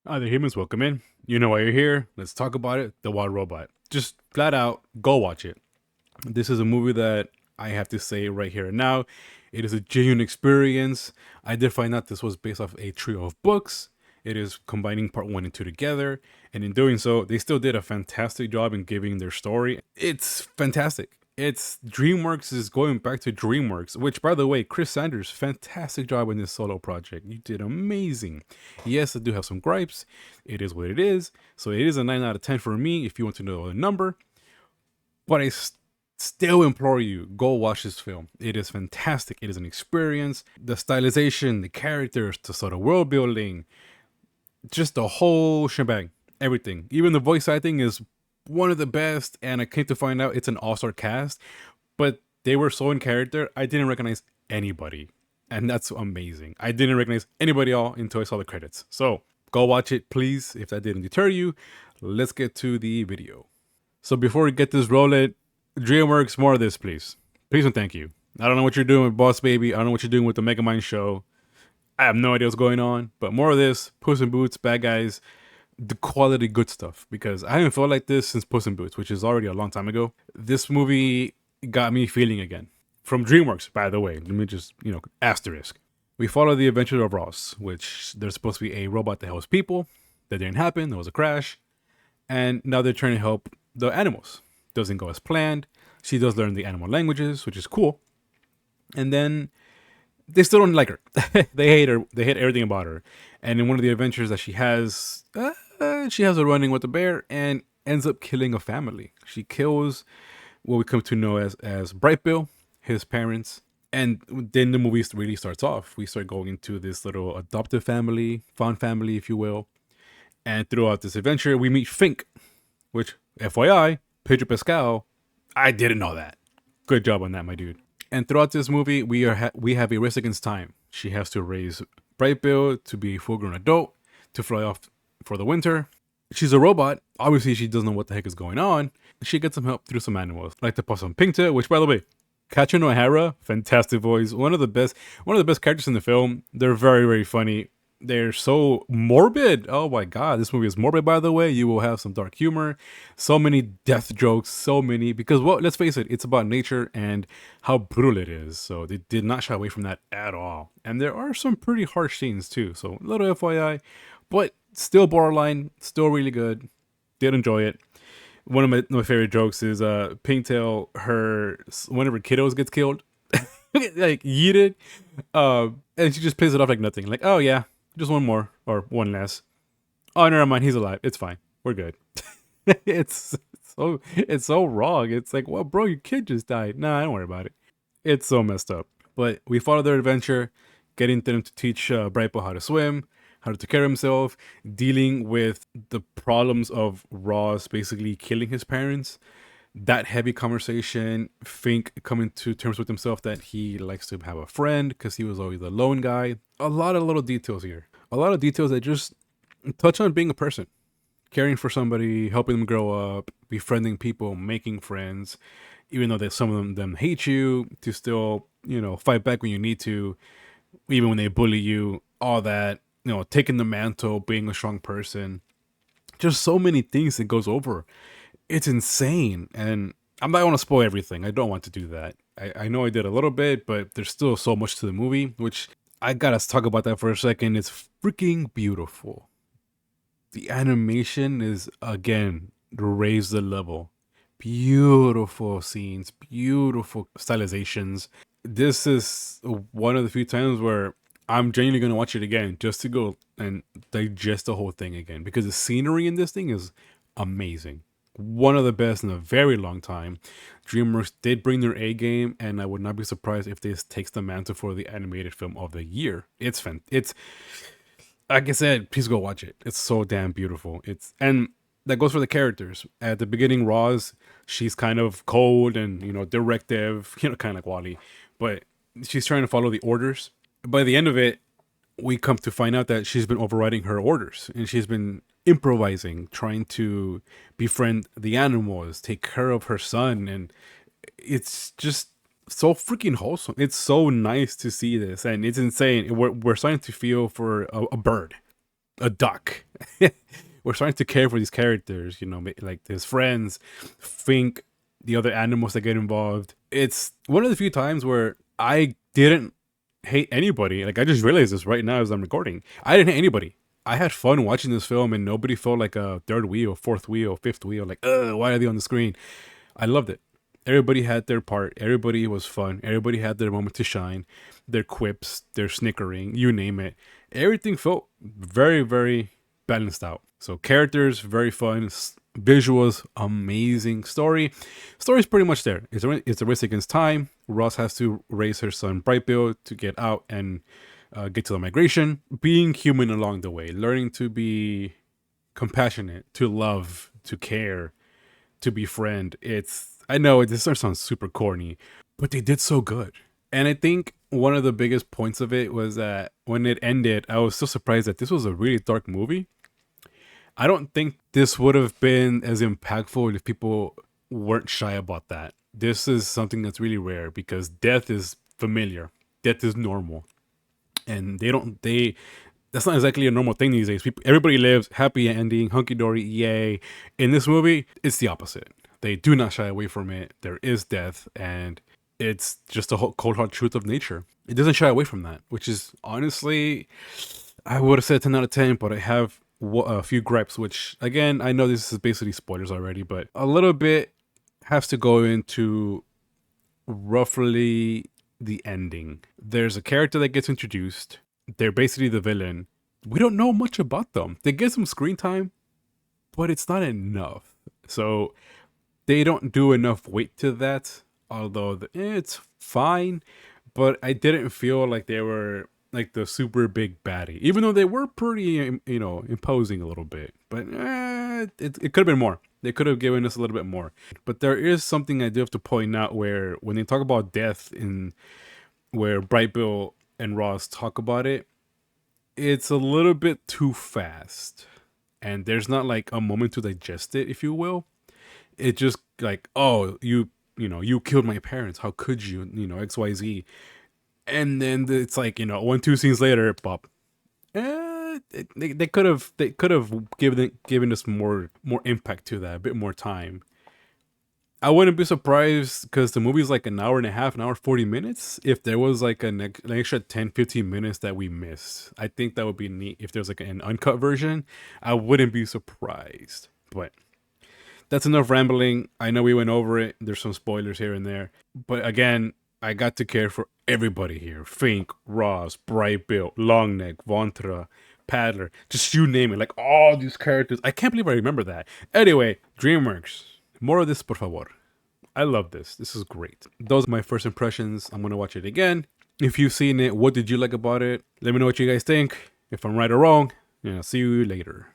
Other humans, welcome in. You know why you're here. Let's talk about it. The Wild Robot. Just flat out, go watch it. This is a movie that I have to say right here and now. It is a genuine experience. I did find out this was based off a trio of books. It is combining part one and two together. And in doing so, they still did a fantastic job in giving their story. It's fantastic. It's DreamWorks is going back to DreamWorks, which, by the way, Chris Sanders, fantastic job in this solo project. You did amazing. Yes, I do have some gripes. It is what it is. So it is a 9 out of 10 for me if you want to know a number. But still implore you, go watch this film. It is fantastic. It is an experience. The stylization, the characters, the sort of world building, just the whole shebang. Everything. Even the voice acting is one of the best, and I came to find out it's an all-star cast, but they were so in character, I didn't recognize anybody. And that's amazing. I didn't recognize anybody all until I saw the credits. So go watch it, please. If that didn't deter you, let's get to the video. So before we get this rolling, DreamWorks, more of this, please. Please and thank you. I don't know what you're doing with Boss Baby. I don't know what you're doing with the Megamind show. I have no idea what's going on, but more of this. Puss in Boots, Bad Guys, the quality good stuff, because I haven't felt like this since Puss in Boots, which is already a long time ago. This movie got me feeling again. From DreamWorks, by the way. Let me just, asterisk. We follow the adventure of Ross, which there's supposed to be a robot that helps people. That didn't happen. There was a crash. And now they're trying to help the animals. Doesn't go as planned. She does learn the animal languages, which is cool. And then they still don't like her. They hate her. They hate everything about her. And in one of the adventures that she has a run-in with a bear and ends up killing a family. She kills what we come to know as Bright Bill, his parents. And then the movie really starts off. We start going into this little adoptive family, found family, if you will. And throughout this adventure, we meet Fink, which, FYI, Pedro Pascal, I didn't know that. Good job on that, my dude. And throughout this movie, we have a race against time. She has to raise Bright Bill to be a full-grown adult to fly off for the winter. She's a robot. Obviously, she doesn't know what the heck is going on. She gets some help through some animals, like the possum Pinkta, which, by the way, Katrin O'Hara, fantastic voice, one of the best characters in the film. They're very, very funny. They're so morbid. Oh my god, this movie is morbid, by the way. You will have some dark humor, so many death jokes, so many, because, well, let's face it, it's about nature and how brutal it is. So they did not shy away from that at all. And there are some pretty harsh scenes too, so a little FYI, but still borderline, still really good. Did enjoy it. One of my favorite jokes is Pinktail, one of her kiddos gets killed, like yeeted, and she just plays it off like nothing, like, oh yeah, just one more or one less. Oh, never mind, he's alive. It's fine. We're good. It's so wrong. It's like, well, bro, your kid just died. Nah, don't worry about it. It's so messed up. But we follow their adventure, getting them to teach Brightbo how to swim, how to take care of himself, dealing with the problems of Ross basically killing his parents. That heavy conversation, Fink coming to terms with himself that he likes to have a friend because he was always the lone guy. A lot of little details here. A lot of details that just touch on being a person, caring for somebody, helping them grow up, befriending people, making friends, even though that some of them hate you, to still, fight back when you need to, even when they bully you, all that, taking the mantle, being a strong person. Just so many things that goes over. It's insane. And I'm not going to spoil everything. I don't want to do that. I know I did a little bit, but there's still so much to the movie, which I gotta talk about that for a second. It's freaking beautiful. The animation is, again, raise the level. Beautiful scenes, beautiful stylizations. This is one of the few times where I'm genuinely going to watch it again just to go and digest the whole thing again, because the scenery in this thing is amazing. One of the best in a very long time. DreamWorks did bring their A game, and I would not be surprised if this takes the mantle for the animated film of the year. It's like I said, please go watch it. It's so damn beautiful. And that goes for the characters. At the beginning, Roz, she's kind of cold and directive, kind of like Wally, but she's trying to follow the orders. By the end of it, we come to find out that she's been overriding her orders and she's been improvising, trying to befriend the animals, take care of her son, and it's just so freaking wholesome. It's so nice to see this, and it's insane. We're starting to feel for a bird. a duck. We're starting to care for these characters, you know, like his friends, Fink, the other animals that get involved. It's one of the few times where I didn't hate anybody. Like, I just realized this right now as I'm recording. I didn't hate anybody. I had fun watching this film, and nobody felt like a third wheel, fourth wheel, fifth wheel. Like, why are they on the screen? I loved it. Everybody had their part. Everybody was fun. Everybody had their moment to shine. Their quips, their snickering, you name it. Everything felt very, very balanced out. So characters, very fun. Visuals, amazing. Story's pretty much there. It's a race against time. Roz has to raise her son Brightbill to get out and get to the migration. Being human along the way. Learning to be compassionate, to love, to care, to befriend. I know this sounds super corny, but they did so good. And I think one of the biggest points of it was that when it ended, I was so surprised that this was a really dark movie. I don't think this would have been as impactful if people weren't shy about that. This is something that's really rare because death is familiar, death is normal, and that's not exactly a normal thing these days. Everybody lives happy ending, hunky dory, yay. In this movie, it's the opposite. They do not shy away from it. There is death, and it's just the whole cold hard truth of nature. It doesn't shy away from that, which is honestly, I would have said 10 out of 10, but I have a few gripes, which again, I know this is basically spoilers already, but a little bit has to go into roughly the ending. There's a character that gets introduced. They're basically the villain. We don't know much about them. They get some screen time, but it's not enough. So they don't do enough weight to that, although it's fine, but I didn't feel like they were like the super big baddie, even though they were pretty, imposing a little bit. But it could have been more. They could have given us a little bit more. But there is something I do have to point out where when they talk about death in where Brightbill and Roz talk about it, it's a little bit too fast. And there's not like a moment to digest it, if you will. It just like, oh, you killed my parents. How could you, XYZ. And then it's like, 1-2 scenes later, pop. They could have given us more impact to that, a bit more time. I wouldn't be surprised because the movie's like an hour and a half, an hour 40 minutes. If there was like an extra 10-15 minutes that we missed, I think that would be neat. If there's like an uncut version, I wouldn't be surprised. But that's enough rambling. I know we went over it. There's some spoilers here and there. But again, I got to care for everybody here. Fink, Roz, Brightbill, Longneck, Vontra, Paddler. Just you name it. Like all these characters. I can't believe I remember that. Anyway, DreamWorks. More of this, por favor. I love this. This is great. Those are my first impressions. I'm going to watch it again. If you've seen it, what did you like about it? Let me know what you guys think. If I'm right or wrong. And I'll see you later.